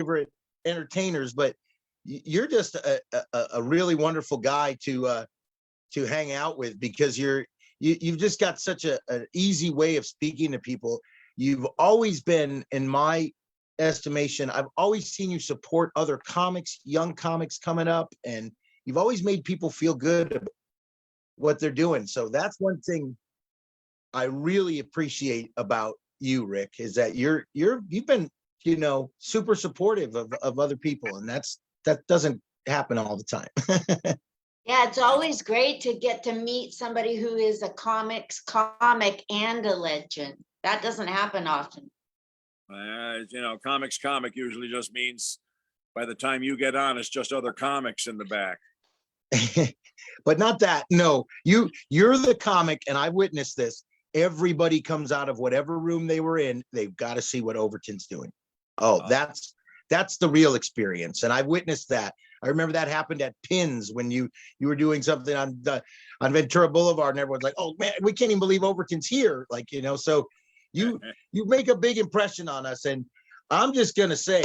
favorite entertainers, but you're just a really wonderful guy to hang out with, because you've just got such an easy way of speaking to people. You've always been, in my estimation, I've always seen you support other comics, young comics coming up, and you've always made people feel good about what they're doing. So that's one thing I really appreciate about you, Rick, is that you've been, super supportive of other people, and that doesn't happen all the time. Yeah, it's always great to get to meet somebody who is a comic and a legend. That doesn't happen often. Comic usually just means by the time you get on, it's just other comics in the back. But not that. No, you're the comic, and I witnessed this. Everybody comes out of whatever room they were in, they've got to see what Overton's doing. That's the real experience, and I witnessed that. I remember that happened at Pins when you were doing something on Ventura Boulevard, and everyone's like, "Oh man, we can't even believe Overton's here!" So you make a big impression on us, and I'm just gonna say,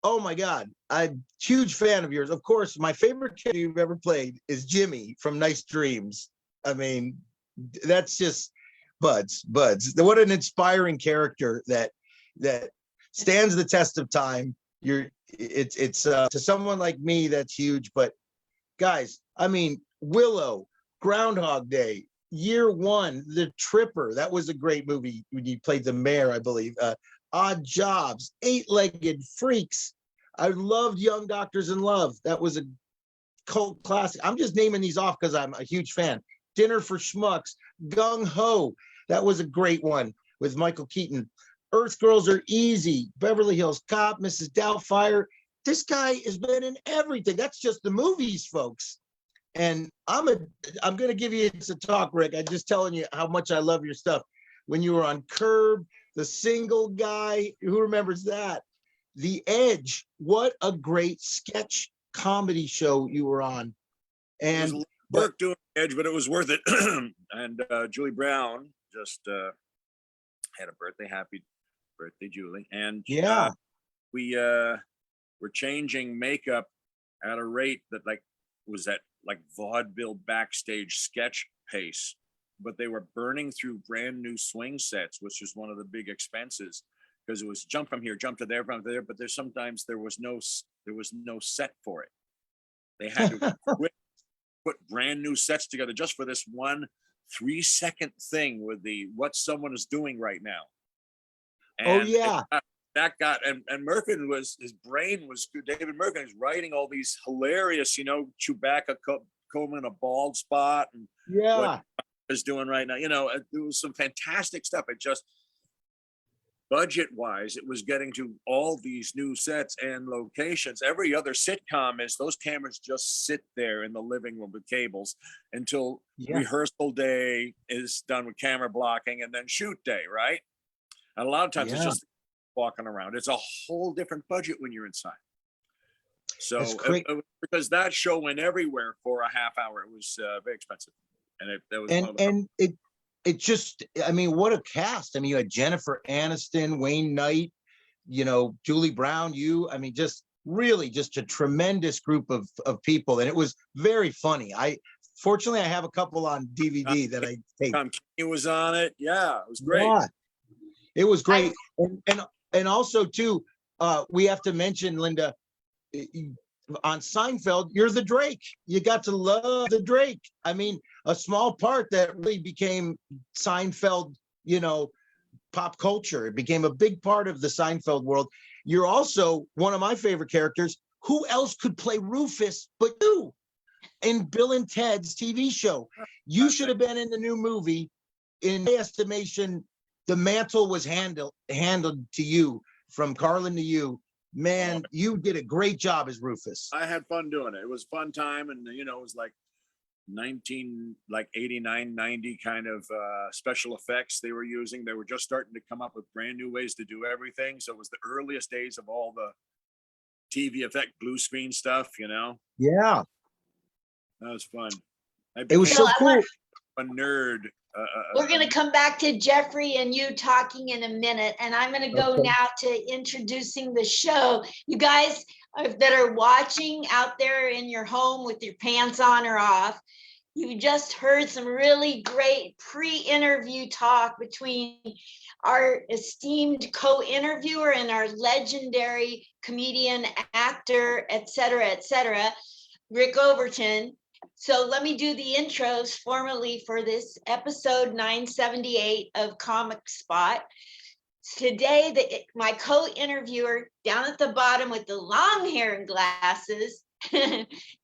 oh my God, I'm a huge fan of yours. Of course, my favorite kid you've ever played is Jimmy from Nice Dreams. I mean, that's just Buds. What an inspiring character that stands the test of time. It's to someone like me, that's huge. But guys, I mean, Willow, Groundhog Day, Year One, The Tripper, that was a great movie when you played the mayor, I believe. Odd Jobs, Eight-Legged Freaks. I loved Young Doctors in Love. That was a cult classic. I'm just naming these off because I'm a huge fan. Dinner for Schmucks, Gung Ho. That was a great one with Michael Keaton. Earth Girls Are Easy, Beverly Hills Cop, Mrs. Doubtfire. This guy has been in everything. That's just the movies, folks. And I'm going to give you a talk, Rick. I'm just telling you how much I love your stuff. When you were on Curb, The Single Guy, who remembers that? The Edge, what a great sketch comedy show you were on. And work doing Edge, but it was worth it. And Julie Brown just had a birthday. Happy birthday, Julie. And yeah, we were changing makeup at a rate that was at vaudeville backstage sketch pace, but they were burning through brand new swing sets, which was one of the big expenses, because it was jump from here, jump to there, but sometimes there was no set for it. They had to put brand new sets together just for this one 3-second thing with what someone is doing right now. And that got and Merkin his brain was good. David Merkin is writing all these hilarious, Chewbacca combing a bald spot, and what is doing right now. There was some fantastic stuff. It just, budget-wise, it was getting to all these new sets and locations. Every other sitcom is those cameras just sit there in the living room with cables until rehearsal day is done with camera blocking, and then shoot day, right? And a lot of times it's just walking around. It's a whole different budget when you're inside. So because that show went everywhere for a half hour, it was very expensive, and it just, I mean, what a cast. I mean, you had Jennifer Aniston, Wayne Knight, Julie Brown, just really just a tremendous group of people. And it was very funny. Fortunately, I have a couple on DVD that I taped. Tom Kenny was on it. Yeah, it was great. Yeah, it was great. And also too, we have to mention, Linda, on Seinfeld, you're the Drake. You got to love the Drake. I mean, a small part that really became Seinfeld, pop culture. It became a big part of the Seinfeld world. You're also one of my favorite characters. Who else could play Rufus but you in Bill and Ted's TV show? You should have been in the new movie. In my estimation, the mantle was handled to you, from Carlin to you. Man, you did a great job as Rufus. I had fun doing it. It was a fun time, and it was like 89, 90 kind of special effects they were using. They were just starting to come up with brand new ways to do everything. So it was the earliest days of all the TV effect, blue screen stuff, Yeah. That was fun. It was so cool. A nerd We're going to come back to Jeffrey and you talking in a minute, and I'm going to go Okay. now to introducing the show. You guys that are watching out there in your home with your pants on or off, you just heard some really great pre-interview talk between our esteemed co-interviewer and our legendary comedian, actor, et cetera, Rick Overton. So let me do the intros formally for this episode 978 of Comic Spot. Today, my co-interviewer down at the bottom with the long hair and glasses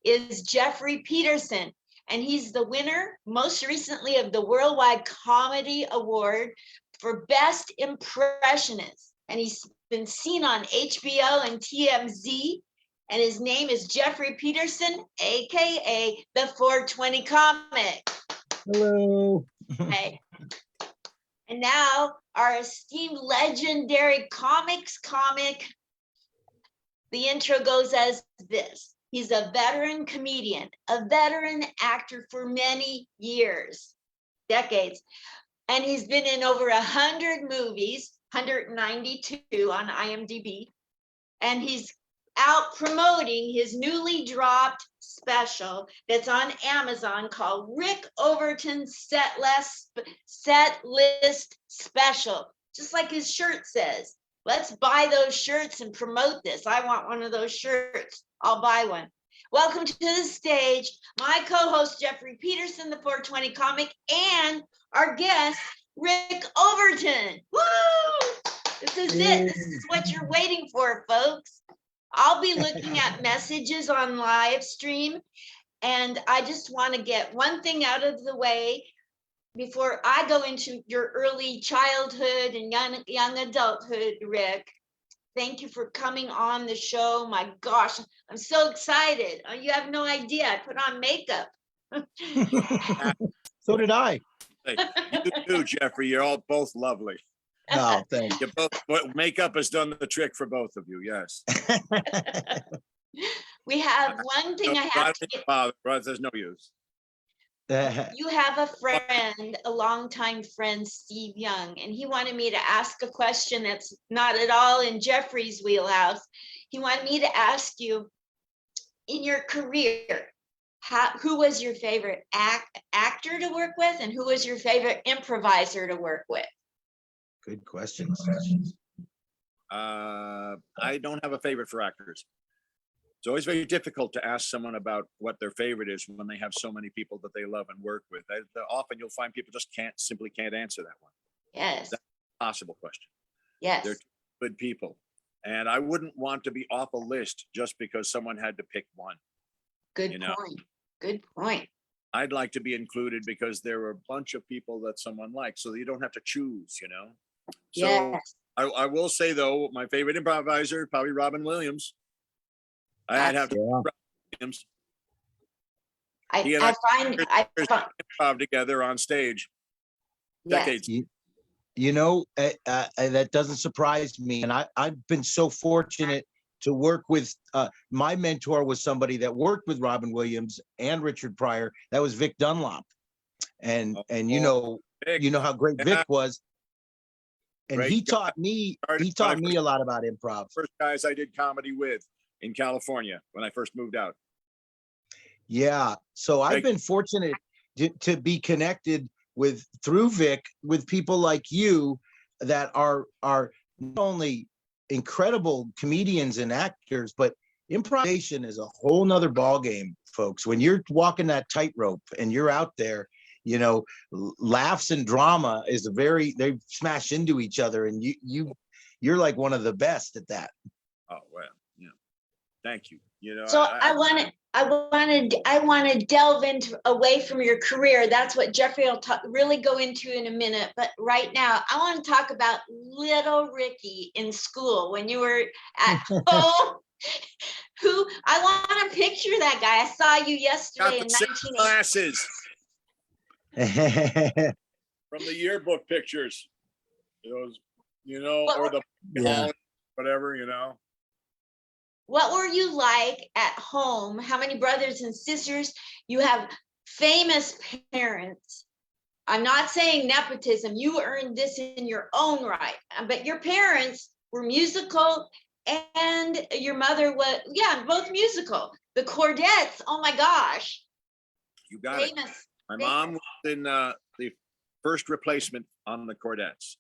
is Jeffrey Peterson. And he's the winner, most recently, of the Worldwide Comedy Award for Best Impressionist. And he's been seen on HBO and TMZ. And his name is Jeffrey Peterson, AKA the 420 Comic. Hello. Okay. And now our esteemed legendary comic. The intro goes as this. He's a veteran comedian, a veteran actor for many years, decades. And he's been in over 100 movies, 192 on IMDb. And he's out promoting his newly dropped special that's on Amazon called Rick Overton's Set List Special, just like his shirt says. Let's buy those shirts and promote this. I want one of those shirts. I'll buy one. Welcome to the stage, my co-host, Jeffrey Peterson, the 420 Comic, and our guest, Rick Overton. Woo! This is it. This is what you're waiting for, folks. I'll be looking at messages on live stream, and I just want to get one thing out of the way before I go into your early childhood and young adulthood, Rick. Thank you for coming on the show. My gosh, I'm so excited. You have no idea. I put on makeup. So did I. Hey, you too, Jeffrey. You're all both lovely. Oh, thanks. You both, makeup has done the trick for both of you. Yes. We have one thing I have to get. There's no use. You have a friend, a longtime friend, Steve Young, and he wanted me to ask a question that's not at all in Jeffrey's wheelhouse. He wanted me to ask you, in your career, who was your favorite actor to work with, and who was your favorite improviser to work with? Good questions. I don't have a favorite for actors. It's always very difficult to ask someone about what their favorite is when they have so many people that they love and work with. Often you'll find people just simply can't answer that one. Yes. That's a possible question. Yes. They're good people. And I wouldn't want to be off a list just because someone had to pick one. Good point. Good point. I'd like to be included because there are a bunch of people that someone likes, so you don't have to choose, So Yes. I will say, though, my favorite improviser, probably Robin Williams. I'd have to Williams. I find improv together on stage. Decades. That doesn't surprise me. And I've been so fortunate to work with, my mentor was somebody that worked with Robin Williams and Richard Pryor. That was Vic Dunlop. And you know how great Vic was. And he taught me a lot about improv. First guys I did comedy with in California when I first moved out. Yeah. So I've been fortunate to be connected through Vic with people like you that are not only incredible comedians and actors, but improvisation is a whole nother ball game, folks. When you're walking that tightrope and you're out there, laughs and drama they smash into each other, and you're like one of the best at that. Oh, well, thank you. So I want to delve away from your career. That's what Jeffrey will really go into in a minute. But right now, I want to talk about little Ricky in school when you were at home. I want to picture that guy. I saw you yesterday in 1980. Glasses from the yearbook pictures. Those, or the whatever, What were you like at home? How many brothers and sisters? You have famous parents. I'm not saying nepotism. You earned this in your own right, but your parents were musical and your mother was, yeah, both musical. The Cordettes, oh my gosh. You got it. Famous. My famous. mom was in the first replacement on the Cordettes.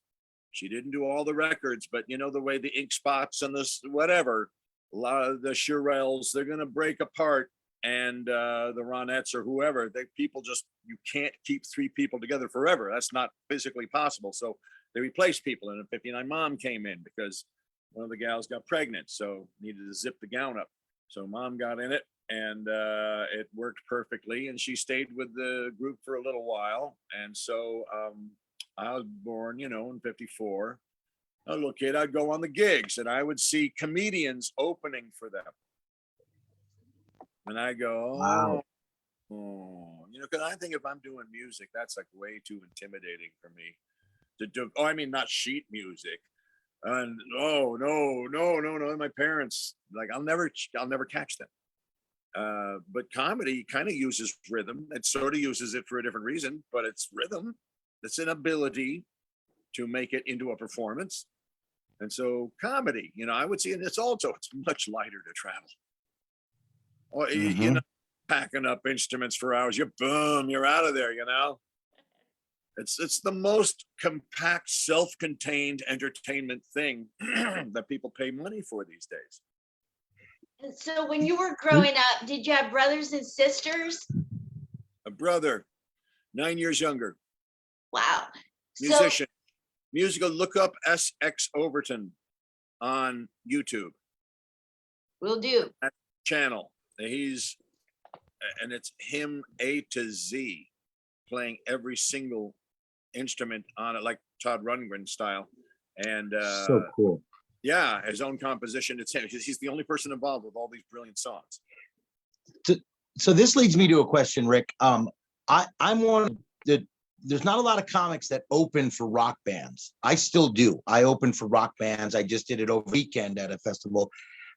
She didn't do all the records, but you know the way the ink spots and this whatever, a lot of the Shirelles, they're gonna break apart, and the Ronettes or whoever, people just, you can't keep three people together forever. That's not physically possible. So they replaced people, and in '59, mom came in because one of the gals got pregnant, so needed to zip the gown up. So mom got in it, and it worked perfectly, and she stayed with the group for a little while. And so I was born, in '54. A little kid, I'd go on the gigs and I would see comedians opening for them. And I go, Wow. because I think if I'm doing music, that's like way too intimidating for me to do. Oh, I mean, not sheet music. And no. My parents, like, I'll never catch them. But comedy kind of uses rhythm. It sort of uses it for a different reason, but it's rhythm. It's an ability to make it into a performance. And so comedy, I would see, and it's much lighter to travel. Or packing up instruments for hours, you're out of there, It's the most compact, self-contained entertainment thing that people pay money for these days. And so when you were growing up, did you have brothers and sisters? A brother, 9 years younger. Wow. Musician. Musical, look up SX Overton on YouTube. Will do. That channel. And it's him A to Z, playing every single instrument on it, like Todd Rundgren style. And So cool. yeah, his own composition. It's him. He's the only person involved with all these brilliant songs. So this leads me to a question, Rick. I'm one that there's not a lot of comics that open for rock bands. I still do. I open for rock bands. I just did it over weekend at a festival,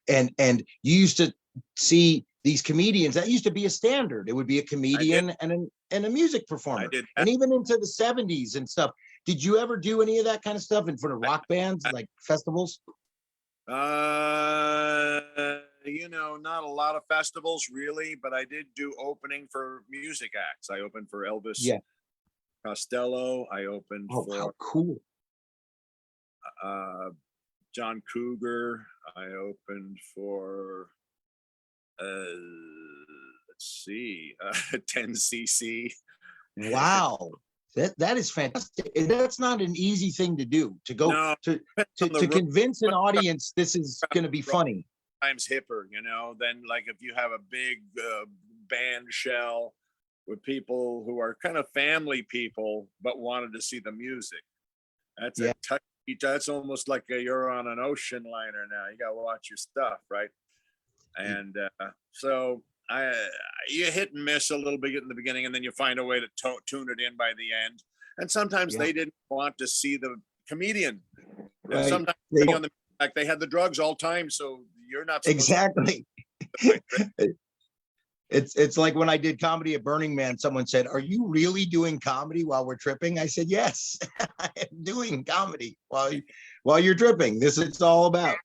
and you used to see these comedians. That used to be a standard. It would be a comedian and a music performer. I did that. And even into the '70s and stuff. Did you ever do any of that kind of stuff in front of rock bands, like festivals? Not a lot of festivals really, but I did do opening for music acts. I opened for Elvis Costello. I opened for how cool. John Cougar. I opened for 10cc. Wow. That is fantastic. That's not an easy thing to do, to go to convince an audience this is going to be funny. Times hipper, than like if you have a big band shell with people who are kind of family people but wanted to see the music. That's that's almost like you're on an ocean liner now. You got to watch your stuff, right? And so you hit and miss a little bit in the beginning, and then you find a way to tune it in by the end. And sometimes they didn't want to see the comedian. Right. Sometimes they had the drugs all time, so you're not exactly. It's like when I did comedy at Burning Man, someone said, "Are you really doing comedy while we're tripping?" I said, "Yes, I am doing comedy while you're tripping. This is all about."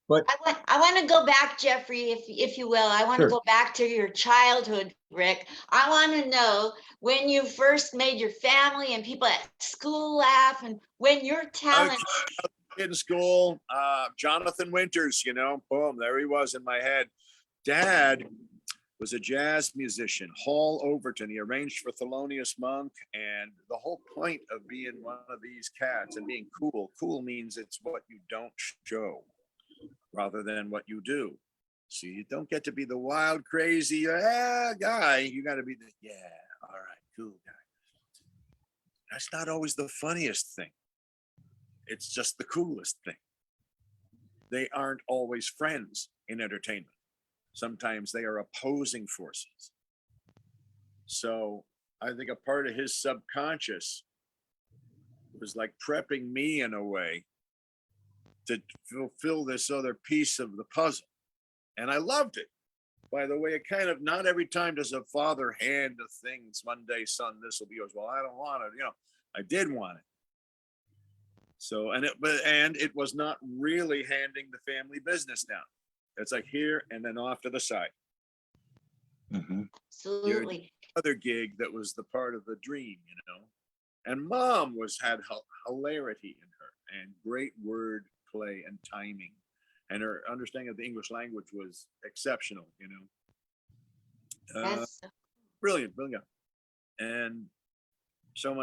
But I want to go back, Jeffrey, if you will. I want to go back to your childhood, Rick. I want to know when you first made your family and people at school laugh, and when your talent. In school, Jonathan Winters, boom, there he was in my head. Dad was a jazz musician, Hall Overton. He arranged for Thelonious Monk, and the whole point of being one of these cats and being cool means it's what you don't show rather than what you do. So you don't get to be the wild, crazy guy. You got to be the all right, cool guy. That's not always the funniest thing. It's just the coolest thing. They aren't always friends in entertainment. Sometimes they are opposing forces. So I think a part of his subconscious was like prepping me in a way to fulfill this other piece of the puzzle. And I loved it. by the way, it kind of, not every time does a father hand the things, Monday, son, this will be yours. Well, I don't want it. I did want it. So, and it was not really handing the family business down. It's like here and then off to the side. Absolutely. Other gig that was the part of the dream, and mom had hilarity in her and great word play and timing, and her understanding of the English language was exceptional, That's brilliant. And so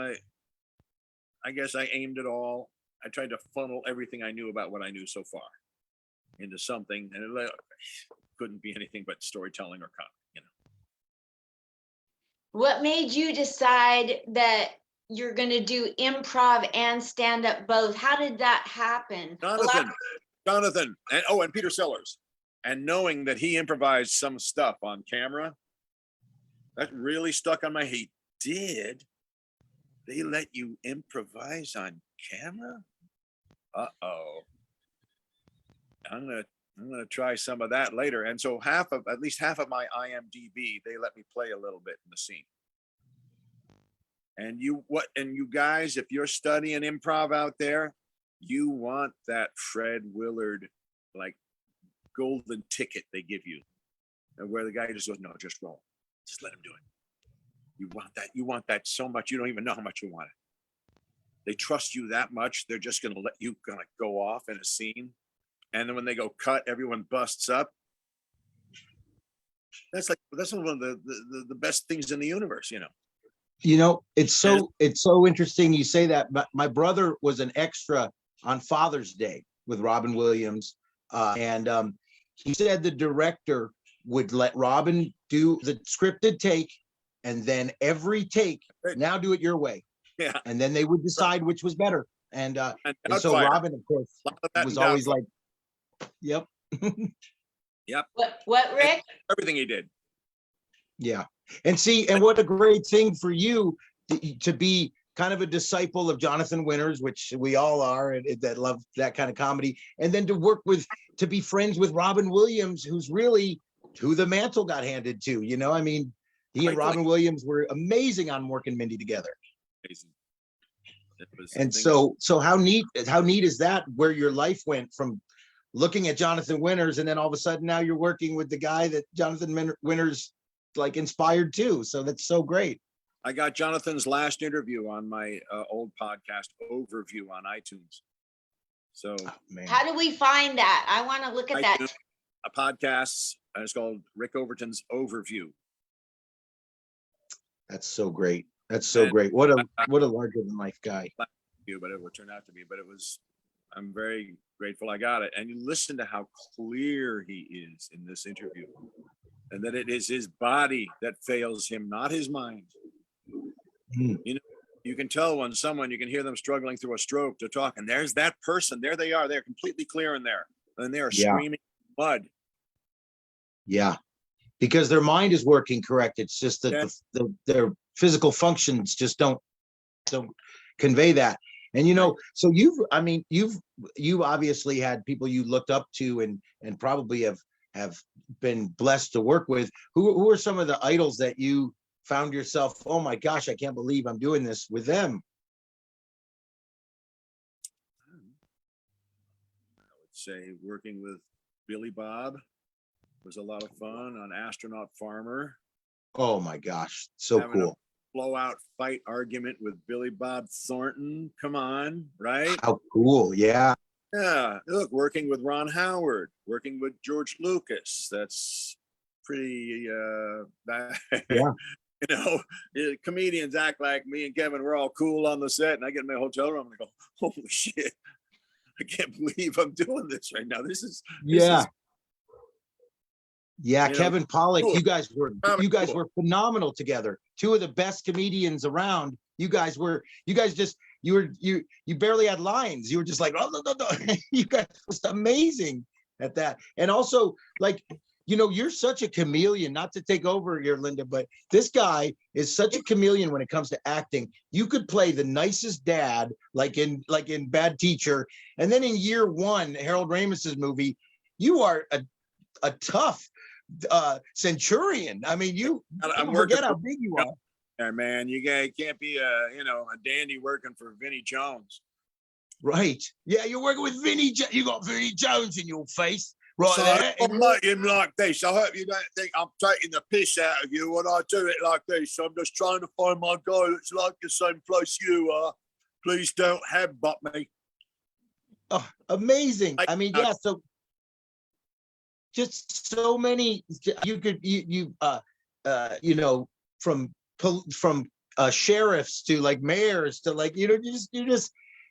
I guess I aimed it all. I tried to funnel everything I knew about what I knew so far into something, and it couldn't be anything but storytelling or comic. what made you decide that you're going to do improv and stand up both? How did that happen? Jonathan, and Peter Sellers, and knowing that he improvised some stuff on camera, that really stuck on my head. Did they let you improvise on camera? Uh-oh. I'm gonna try some of that later. And so at least half of my IMDb, they let me play a little bit in the scene. And you guys, if you're studying improv out there, you want that Fred Willard, like, golden ticket they give you, where the guy just goes, no, just roll. Just let him do it. You want that so much, you don't even know how much you want it. They trust you that much, they're just gonna let you kind of go off in a scene. And then when they go cut, everyone busts up. That's one of the best things in the universe, It's so interesting you say that. But my brother was an extra on Father's Day with Robin Williams, and he said the director would let Robin do the scripted take, and then every take, now do it your way. Yeah. And then they would decide which was better. And so Robin, of course, was always like, yep. Yep. What, Rick? Everything he did. Yeah. And what a great thing for you to be kind of a disciple of Jonathan Winters, which we all are, that love that kind of comedy. And then to be friends with Robin Williams, who's really who the mantle got handed to, I mean, he and Robin Williams were amazing on Mork and Mindy together. Amazing. And so how neat is that, where your life went from looking at Jonathan Winters, and then all of a sudden now you're working with the guy that Jonathan Winters like inspired too. So that's so great. I got Jonathan's last interview on my old podcast Overview on iTunes. So how do we find that? I want to look at that. A podcast, and it's called Rick Overton's Overview. That's so great. That's so great. What a larger than life guy. But it would turn out to be, I'm very grateful I got it. And you listen to how clear he is in this interview, and that it is his body that fails him, not his mind. You can tell when you can hear them struggling through a stroke to talk, and there's that person, there they are, they're completely clear in there, and they are screaming mud. Yeah, because their mind is working correct. It's just that their physical functions just don't convey that. And so you obviously had people you looked up to and probably have been blessed to work with. Who are some of the idols that you found yourself, oh my gosh, I can't believe I'm doing this with them? I would say working with Billy Bob was a lot of fun on Astronaut Farmer. Oh my gosh, so cool. Blowout fight argument with Billy Bob Thornton. Come on, right? How cool. Yeah. Yeah. Look, working with Ron Howard, working with George Lucas. That's pretty yeah. Comedians act like me and Kevin, we're all cool on the set, and I get in my hotel room and I go, holy shit, I can't believe I'm doing this right now. This is Kevin Pollak, cool. you guys were phenomenal together. Two of the best comedians around. You guys you barely had lines. You were just like, oh, no. You guys were just amazing at that. And also, like, you're such a chameleon, not to take over here, Linda, but this guy is such a chameleon when it comes to acting. You could play the nicest dad, like in Bad Teacher. And then in Year One, Harold Ramis's movie, you are a tough, centurion. I mean, you I'm don't working forget how for- big you are. Yeah, man, can't be a dandy working for Vinnie Jones. Right. Yeah, you're working with Vinnie. You got Vinnie Jones in your face. Right So there. I'm like him like this. I hope you don't think I'm taking the piss out of you when I do it like this. I'm just trying to find my guy that's like the same place you are. Please don't headbutt me. Oh, amazing. I mean, yeah, so just so many you know, from sheriffs to like mayors to like, and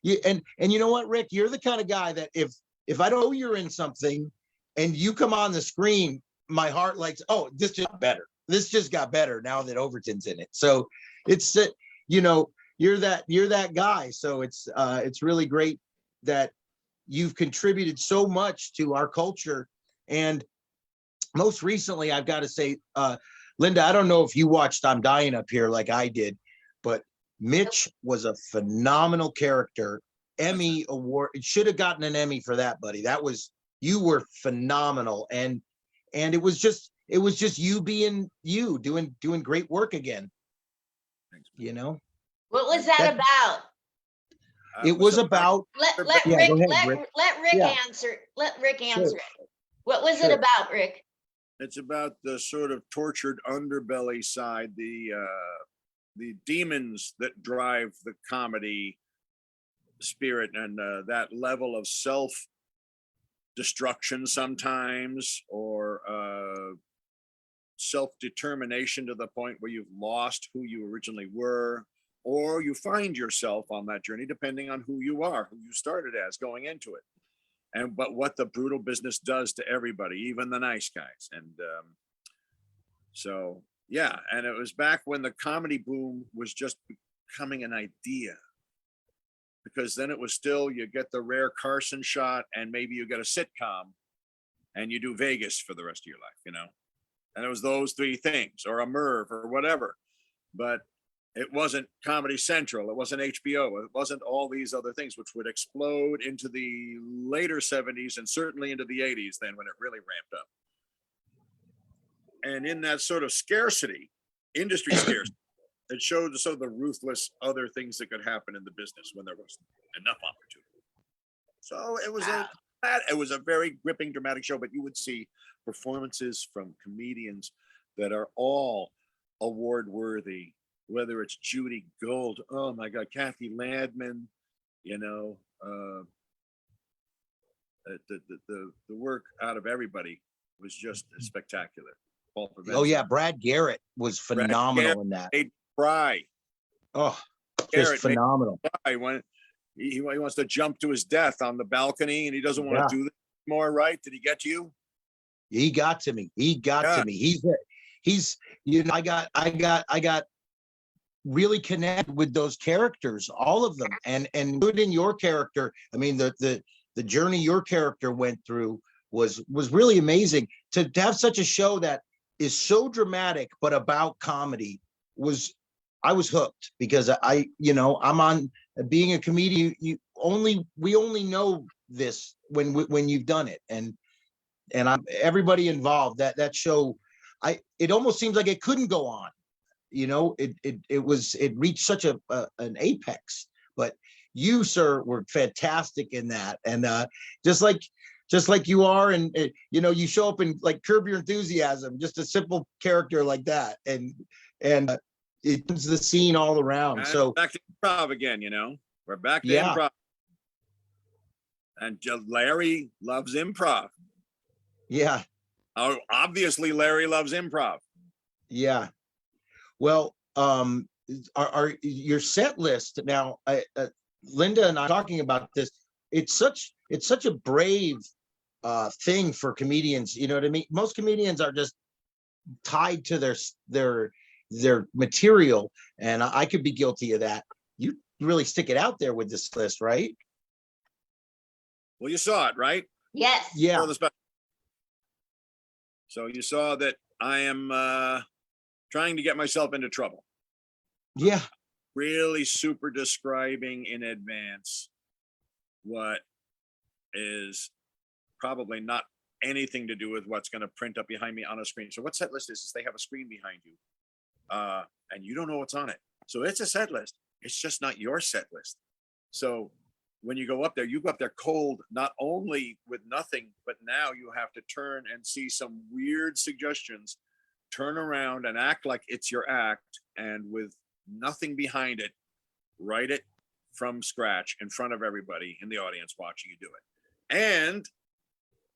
you know what, Rick, you're the kind of guy that if I don't know you're in something and you come on the screen, my heart likes, oh, this just got better. This just got better now that Overton's in it. So it's you're that guy. So it's really great that you've contributed so much to our culture. And most recently, I've got to say, Linda, I don't know if you watched I'm Dying Up Here like I did, but Mitch was a phenomenal character. Emmy award, should have gotten an Emmy for that, buddy. You were phenomenal. And it was just you being you, doing great work again. Thanks, What was that about? It was about Let Yeah, Rick go ahead, Rick. let Rick Yeah. answer. Let Rick Sure. answer it. What was it Sure. about, Rick? It's about the sort of tortured underbelly side, the demons that drive the comedy spirit, and that level of self destruction sometimes, or self-determination to the point where you've lost who you originally were, or you find yourself on that journey depending on who you are, who you started as going into it, but what the brutal business does to everybody, even the nice guys. And so yeah, and it was back when the comedy boom was just becoming an idea, because then it was still, you get the rare Carson shot and maybe you get a sitcom and you do Vegas for the rest of your life, and it was those three things, or a Merv or whatever. But it wasn't Comedy Central, it wasn't HBO, it wasn't all these other things, which would explode into the later 70s and certainly into the 80s, then when it really ramped up. And in that sort of scarcity, industry scarcity, it showed sort of the ruthless other things that could happen in the business when there was enough opportunity. So it was a very gripping, dramatic show, but you would see performances from comedians that are all award worthy, whether it's Judy Gold, oh my God, Kathy Ladman, the work out of everybody was just spectacular. Oh yeah, Brad Garrett was phenomenal in that. Cry. Oh, just Garrett phenomenal. When he wants to jump to his death on the balcony and he doesn't want to do this anymore, right? Did he get to you? He got to me. To me. He's I got really connected with those characters, all of them, and including your character. I mean, the journey your character went through was really amazing. To have such a show that is so dramatic but about comedy I was hooked, because I'm on being a comedian. We only know this when you've done it, and I'm everybody involved. That show, it almost seems like it couldn't go on. It reached such an apex. But you, sir, were fantastic in that, and just like you are, and you show up in like Curb Your Enthusiasm, just a simple character like that, and it's the scene all around. So back to improv again, we're back to Yeah. improv. And Larry loves improv. yeah, Oh, obviously Larry loves improv. yeah. Well, are your set list now? Linda and I talking about this. It's such a brave thing for comedians. You know what I mean? Most comedians are just tied to their material, and I could be guilty of that. You really stick it out there with this list, right? Well, you saw it, right? Yes. Yeah. So you saw that I am trying to get myself into trouble. Yeah. Really super describing in advance what is probably not anything to do with what's going to print up behind me on a screen. So what set list is they have a screen behind you, and you don't know what's on it. So it's a set list. It's just not your set list. So when you go up there, you go up there cold, not only with nothing, but now you have to turn and see some weird suggestions, turn around and act like it's your act, and with nothing behind it, write it from scratch in front of everybody in the audience watching you do it. And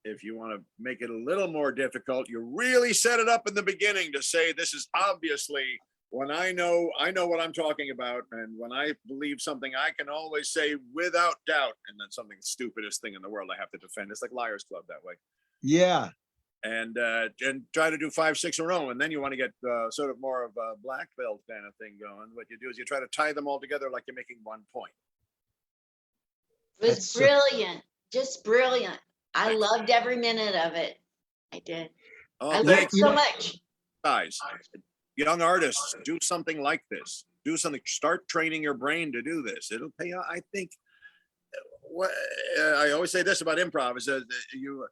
if you want to make it a little more difficult, you really set it up in the beginning to say, this is obviously when I know what I'm talking about. And when I believe something, I can always say without doubt, and then something the stupidest thing in the world I have to defend. It's like Liars Club that way. Yeah. And try to do 5, 6 in a row. And then you want to get sort of more of a black belt kind of thing going. What you do is you try to tie them all together like you're making one point. It was That's brilliant, just brilliant. I loved every minute of it. I did. Oh, I thank learned you. so much. Guys, young artists, do something like this. Do something, start training your brain to do this. It'll pay off. I think what I always say this about improv is that you,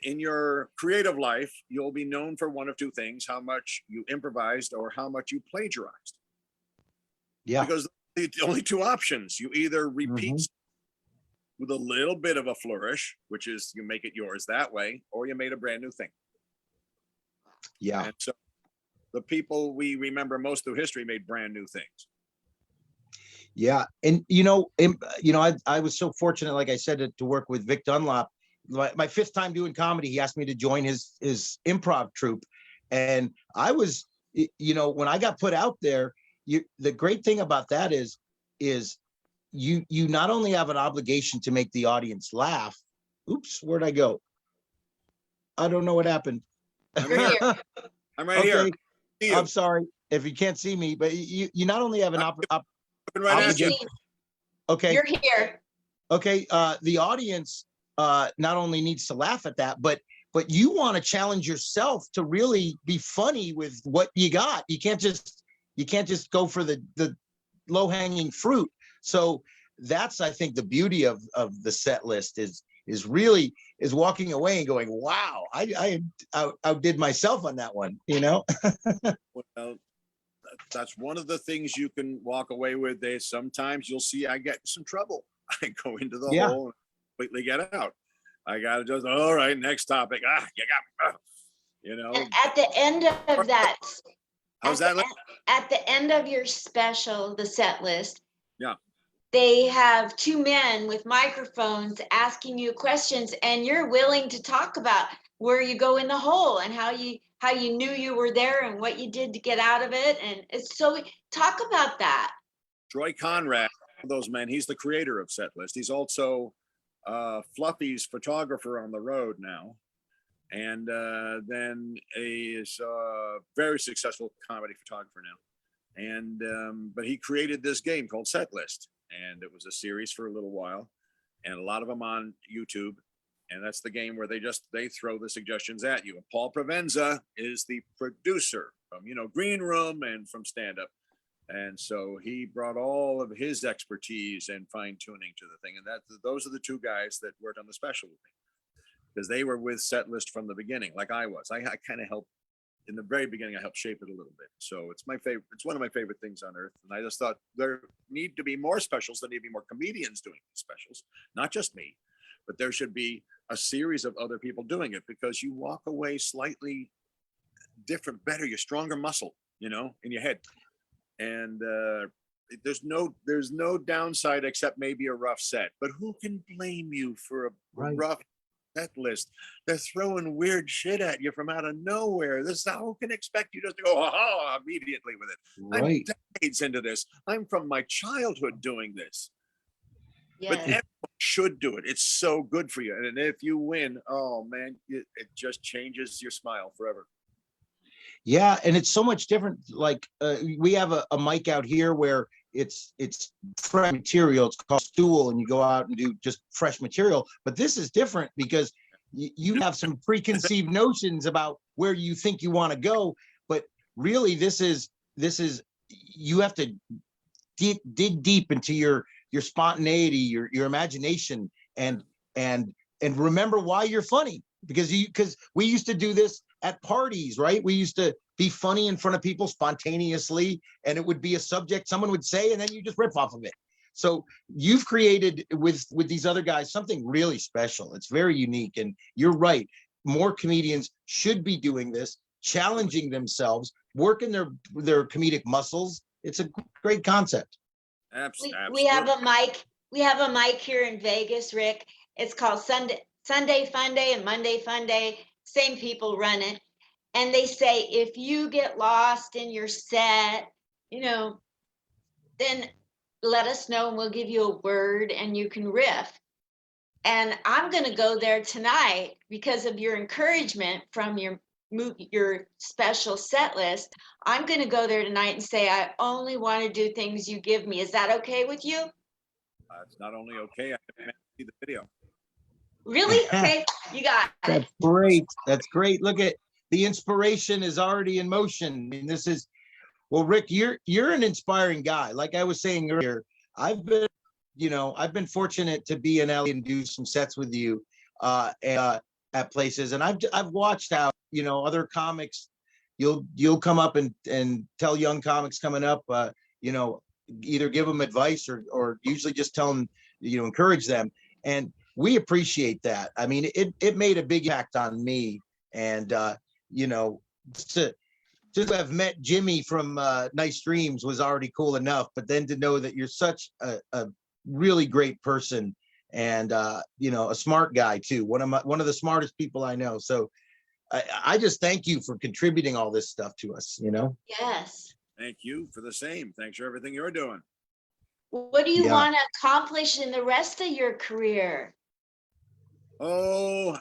in your creative life, you'll be known for one of two things: how much you improvised or how much you plagiarized. Yeah. Because the only two options, you either repeat Mhm. with a little bit of a flourish, which is you make it yours that way, or you made a brand new thing. Yeah. And so the people we remember most through history made brand new things. Yeah. And, I was so fortunate, like I said, to work with Vic Dunlop. My 5th time doing comedy, he asked me to join his improv troupe. And I was, when I got put out there, the great thing about that is you not only have an obligation to make the audience laugh. Oops, where'd I go? I don't know what happened. I'm here. I'm right here. Okay, See you. I'm sorry if you can't see me, but you not only have an Looking right at you. obligation. Okay, You're here. okay. The audience not only needs to laugh at that, but you want to challenge yourself to really be funny with what you got. You can't just go for the low-hanging fruit. So that's, I think, the beauty of the set list is really walking away and going, wow, I outdid myself on that one, Well, that's one of the things you can walk away with. Sometimes you'll see I get in some trouble. I go into the Yeah. hole and completely get out. I gotta just, all right, next topic. You got me. And at the end of that, How's at that? at the end of your special, the set list, Yeah. they have 2 men with microphones asking you questions, and you're willing to talk about where you go in the hole and how you knew you were there and what you did to get out of it. And it's so, talk about that. Troy Conrad, one of those men, he's the creator of Setlist. He's also Fluffy's photographer on the road now. And then is a very successful comedy photographer now. And but he created this game called Setlist, and it was a series for a little while, and a lot of them on YouTube. And that's the game where they throw the suggestions at you. And Paul Provenza is the producer from Green Room and from Stand Up. And so he brought all of his expertise and fine tuning to the thing. And those are the 2 guys that worked on the special with me, because they were with Setlist from the beginning, like I was. I kind of helped in the very beginning. I helped shape it a little bit. So it's my favorite. It's one of my favorite things on earth. And I just thought there need to be more specials. There need to be more comedians doing these specials, not just me, but there should be a series of other people doing it, because you walk away slightly different, better, you're stronger muscle, in your head. And there's no downside except maybe a rough set. But who can blame you for a rough set list? They're throwing weird shit at you from out of nowhere. Who can expect you just to go immediately with it? right. I'm decades into this. I'm from my childhood doing this. But Yes. everyone should do it. It's so good for you. And if you win, oh man, it just changes your smile forever. Yeah, and it's so much different. Like we have a mic out here where it's fresh material. It's called stool, and you go out and do just fresh material. But this is different because you have some preconceived notions about where you think you want to go. But really, this is you have to dig deep into your spontaneity, your imagination, and remember why you're funny. because we used to do this at parties, right? We used to be funny in front of people spontaneously, and it would be a subject someone would say, and then you just rip off of it. So you've created with these other guys something really special. It's very unique, and you're right. More comedians should be doing this, challenging themselves, working their comedic muscles. It's a great concept. We have a mic. We have a mic here in Vegas, Rick. It's called Sunday Fun Day and Monday Fun Day. Same people run it. And they say, if you get lost in your set, then let us know and we'll give you a word and you can riff. And I'm going to go there tonight because of your encouragement from your special set list. I'm going to go there tonight and say, I only want to do things you give me. Is that okay with you? It's not only okay, I can see the video. Really? Okay, you got it. That's great. That's great. Look at the inspiration is already in motion. I mean, this is, well, Rick, you're an inspiring guy. Like I was saying earlier, I've been fortunate to be in LA and do some sets with you at places, and I've watched how other comics, you'll come up and tell young comics coming up, either give them advice or usually just tell them, encourage them, and we appreciate that. I mean, it made a big impact on me, and just to have met Jimmy from Nice Dreams was already cool enough, but then to know that you're such a really great person and a smart guy too, one of the smartest people I know. So I just thank you for contributing all this stuff to us. Yes. Thank you for the same. Thanks for everything you're doing. What do you Yeah. want to accomplish in the rest of your career? Oh,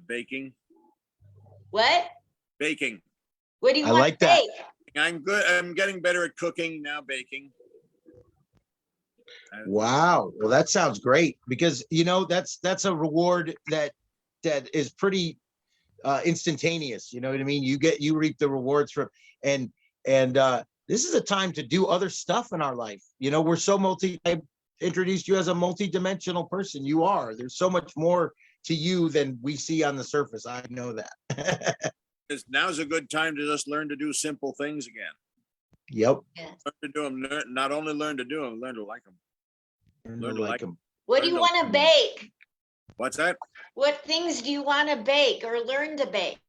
baking. What? Baking. What do you I want like to that. bake? I'm good. I'm getting better at cooking now, baking. Wow. Well, that sounds great because that's a reward that is pretty instantaneous. You know what I mean? You reap the rewards from, and this is a time to do other stuff in our life. We're so I introduced you as a multi-dimensional person. You are. There's so much more to you than we see on the surface. I know that. Now's a good time to just learn to do simple things again. Yep. Yes. Learn to do them. Not only learn to do them, learn to like them. Learn to like them. What do you want to bake? What's that? What things do you want to bake or learn to bake?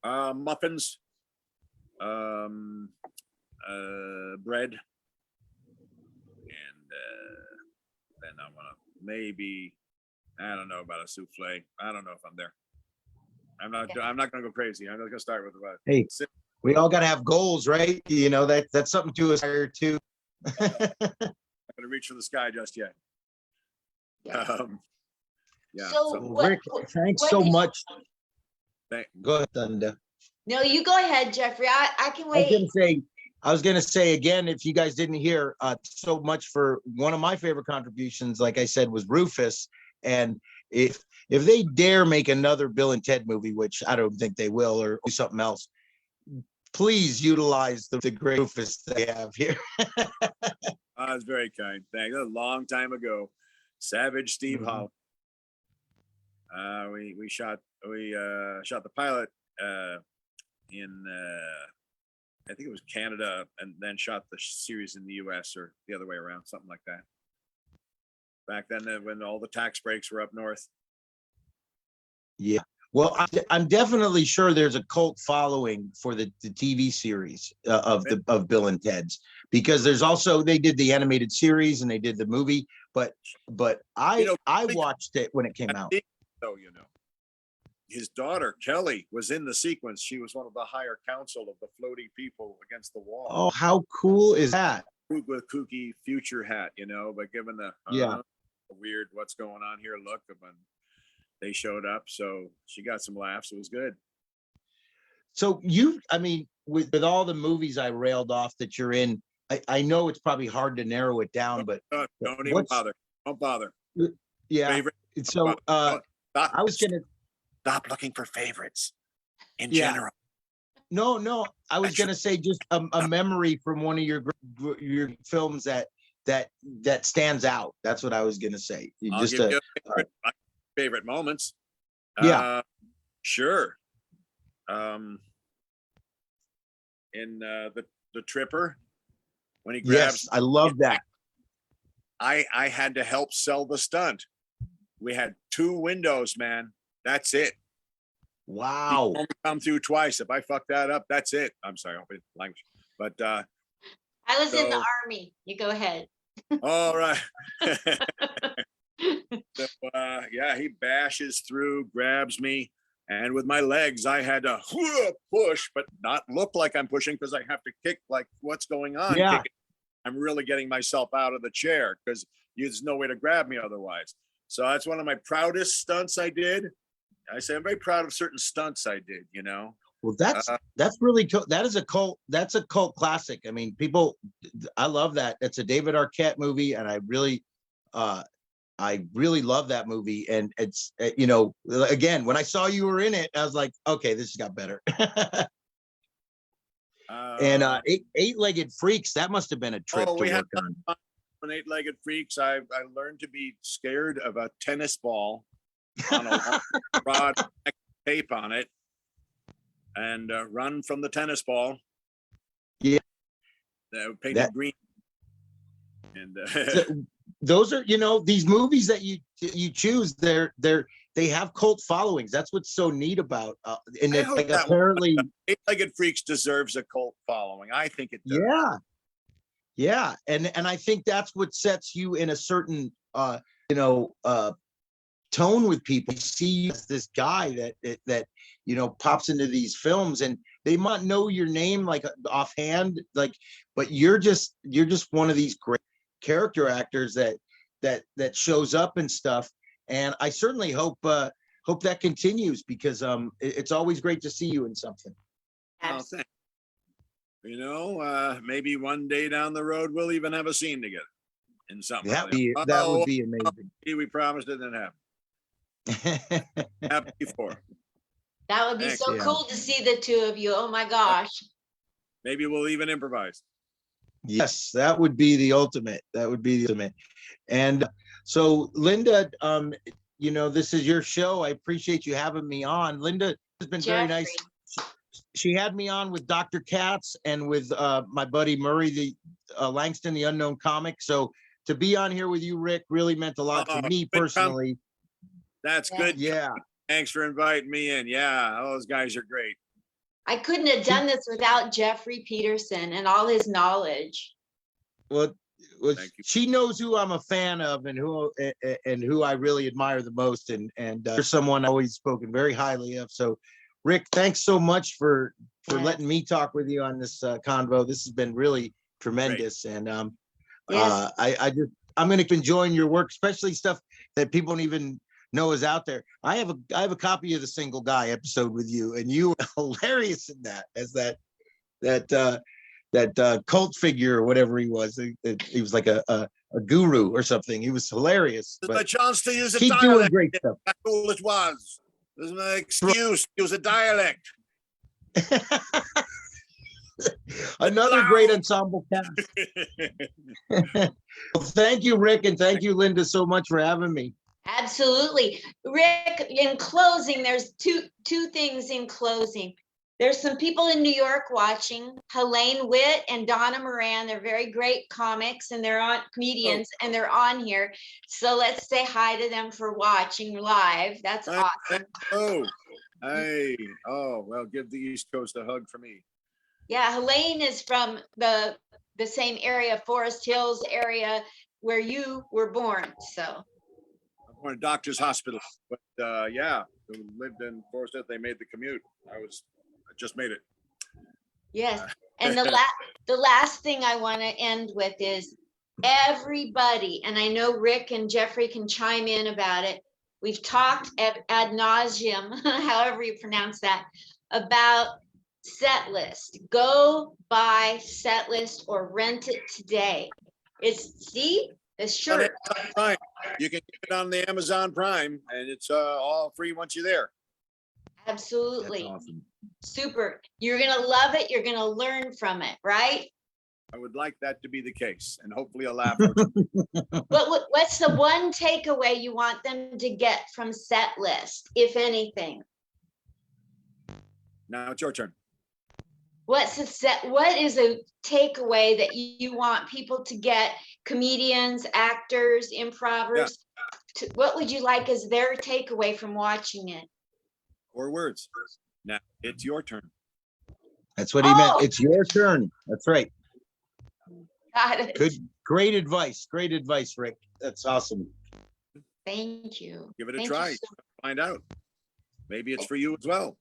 Muffins, bread, and then I want to maybe, I don't know about a souffle. I don't know if I'm there. I'm not going to go crazy. I'm just going to start with about. Hey, we all got to have goals, right? That's something to aspire to. I'm not going to reach for the sky just yet. Yeah. Yeah. So Rick, thanks so much. Go ahead, Thunder. No, you go ahead, Jeffrey. I can wait. I was gonna say again, if you guys didn't hear, so much for one of my favorite contributions, like I said, was Rufus. And if they dare make another Bill and Ted movie, which I don't think they will, or do something else, please utilize the great Rufus they have here. That's very kind. Thanks. A long time ago. Savage Steve Mhm. Hall. We shot the pilot in I think it was Canada, and then shot the series in the US, or the other way around, something like that. Back then, when all the tax breaks were up north. Yeah. Well, I'm definitely sure there's a cult following for the TV series of Bill and Ted's, because there's also, they did the animated series and they did the movie, but I watched it when it came out. So his daughter Kelly was in the sequence. She was one of the higher council of the floaty people against the wall. Oh, how cool is that? With kooky future hat, but given the weird what's going on here look when they showed up, so she got some laughs. It was good. So with all the movies I railed off that you're in, I know it's probably hard to narrow it down, but don't even bother. Don't bother. Yeah. Favorite? So I was gonna stop looking for favorites in general. No, I was gonna say just a memory from one of your films that that stands out. That's what I was gonna say. You I'll just give you my favorite moments. Sure. In the Tripper, when he grabs, yes, I love that. I had to help sell the stunt. We had 2 windows, man. That's it. He Wow. only come through twice. If I fuck that up, that's it. I'm sorry, I'll be language. But I was in the so- army. You go ahead. all right. So, yeah, he bashes through, grabs me, and with my legs, I had to push, but not look like I'm pushing because I have to kick like what's going on. Yeah. Kicking. I'm really getting myself out of the chair because there's no way to grab me otherwise. So that's one of my proudest stunts I did. I say I'm very proud of certain stunts I did, you know. Well, that's really cool. That is a cult. That's a cult classic. I mean, people, I love that. It's a David Arquette movie, and I really love that movie. And it's you know, again, when I saw you were in it, I was like, okay, this has got better. And Eight-Legged Freaks, that must have been a trip to we had work on. on Eight-Legged Freaks. I learned to be scared of a tennis ball on a rod with tape on it, and run from the tennis ball. Yeah. Painted That- green. And Those are, you know, these movies that you choose, they have cult followings. That's what's so neat about and I it's hope like that one- apparently Eight-Legged Freaks deserves a cult following. I think it does. yeah, and I think that's what sets you in a certain you know, tone with people. You see you as this guy that you know pops into these films, and they might know your name like offhand, like, but you're just one of these great character actors that shows up and stuff. And I certainly hope that continues, because it's always great to see you in something. Oh, thanks. You know, maybe one day down the road we'll even have a scene together in something. That would be amazing. We promised it didn't happen. Happened before. That would be Thanks. so Yeah. cool to see the 2 of you. Oh my gosh. Maybe we'll even improvise. Yes, that would be the ultimate. That would be the ultimate. And so, Linda, you know, this is your show. I appreciate you having me on. Linda has been very nice. She had me on with Dr. Katz and with my buddy Murray, the Langston, the Unknown Comic. So to be on here with you, Rick, really meant a lot to me personally. That's good. Yeah. Thanks for inviting me in. Yeah, those guys are great. I couldn't have done this without Jeffrey Peterson and all his knowledge. Well, Thank you. she knows who I'm a fan of and who I really admire the most. And there's someone I've always spoken very highly of. So, Rick, thanks so much for letting me talk with you on this convo. This has been really tremendous. Great. And Yes. I'm going to enjoy your work, especially stuff that people don't even know is out there. I have a copy of the Single Guy episode with you, and you were hilarious in that as that cult figure or whatever he was. He was like a guru or something. He was hilarious. There's a chance to use a keep dialect. doing great stuff. That's all it was. There's no excuse. Use a dialect. Another great ensemble cast. Well, thank you, Rick, and thank you, Linda, so much for having me. Absolutely. Rick, in closing, there's two things in closing. There's some people in New York watching, Helene Witt and Donna Moran. They're very great comics and they're on comedians and they're on here. So let's say hi to them for watching live. That's awesome. Oh, hey. Oh, well, give the East Coast a hug for me. Yeah, Helene is from the same area, Forest Hills area where you were born. So I'm born in Doctor's Hospital, but yeah, who lived in Forest Hills. They made the commute. I just made it. Yes, and the last thing I want to end with is everybody, and I know Rick and Jeffrey can chime in about it. We've talked ad nauseum, however you pronounce that, about set list. Go buy set list or rent it today. It's shirt. Prime. You can get it on the Amazon Prime, and it's all free once you're there. Absolutely. That's awesome. Super. You're gonna love it. You're gonna learn from it, right? I would like that to be the case, and hopefully a laugh. What's the one takeaway you want them to get from set list, if anything? Now it's your turn. What is a takeaway that you want people to get, comedians, actors, improvers? What would you like as their takeaway from watching it? 4 words. Now it's your turn. That's what he meant. Oh! It's your turn. That's right. Got it. Good. Great advice. Great advice, Rick. That's awesome. Thank you. Give it a Thank you try. so- Find out. Maybe it's for you as well.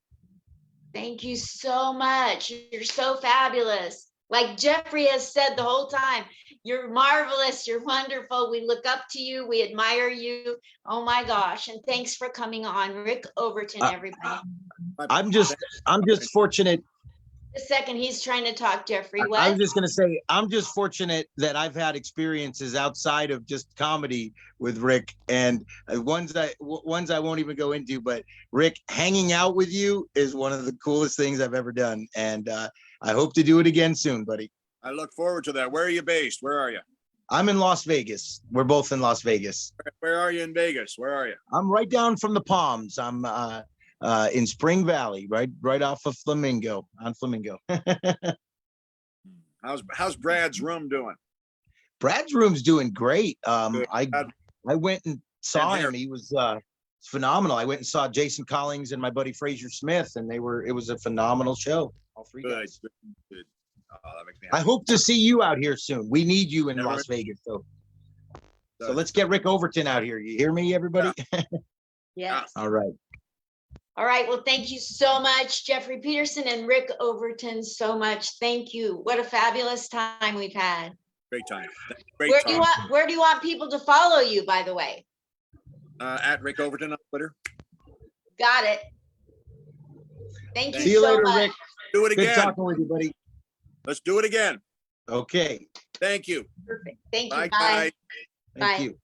Thank you so much. You're so fabulous. Like Jeffrey has said the whole time, you're marvelous. You're wonderful. We look up to you. We admire you. Oh my gosh. And thanks for coming on. Rick Overton, everybody. I'm just fortunate. A second, he's trying to talk, Jeffrey. I What? was just gonna say, I'm just fortunate that I've had experiences outside of just comedy with Rick, and ones I won't even go into. But Rick, hanging out with you is one of the coolest things I've ever done, and I hope to do it again soon, buddy. I look forward to that. Where are you based? Where are you? I'm in Las Vegas. We're both in Las Vegas. Where are you in Vegas? Where are you? I'm right down from the Palms. I'm in Spring Valley, right off of Flamingo, on Flamingo. How's Brad's room doing? Brad's room's doing great. Good. I went and saw And him. He was phenomenal. I went and saw Jason Collins and my buddy Fraser Smith, and it was a phenomenal show. All 3 Good. guys. Good. Oh, that makes me I happy. hope to see you out here soon. We need you in Never- Las Vegas. So let's get Rick Overton out here. You hear me, everybody? Yes. All right. All right. Well, thank you so much, Jeffrey Peterson and Rick Overton, so much. Thank you. What a fabulous time we've had. Great time. Great Where time. do you want people to follow you, by the way? At Rick Overton on Twitter. Got it. Thank you See you so later, much. Rick. Do it Good again. talking with you, buddy. Let's do it again. Okay. Thank you. Perfect. Thank you. Bye. Bye. Thank Bye. you.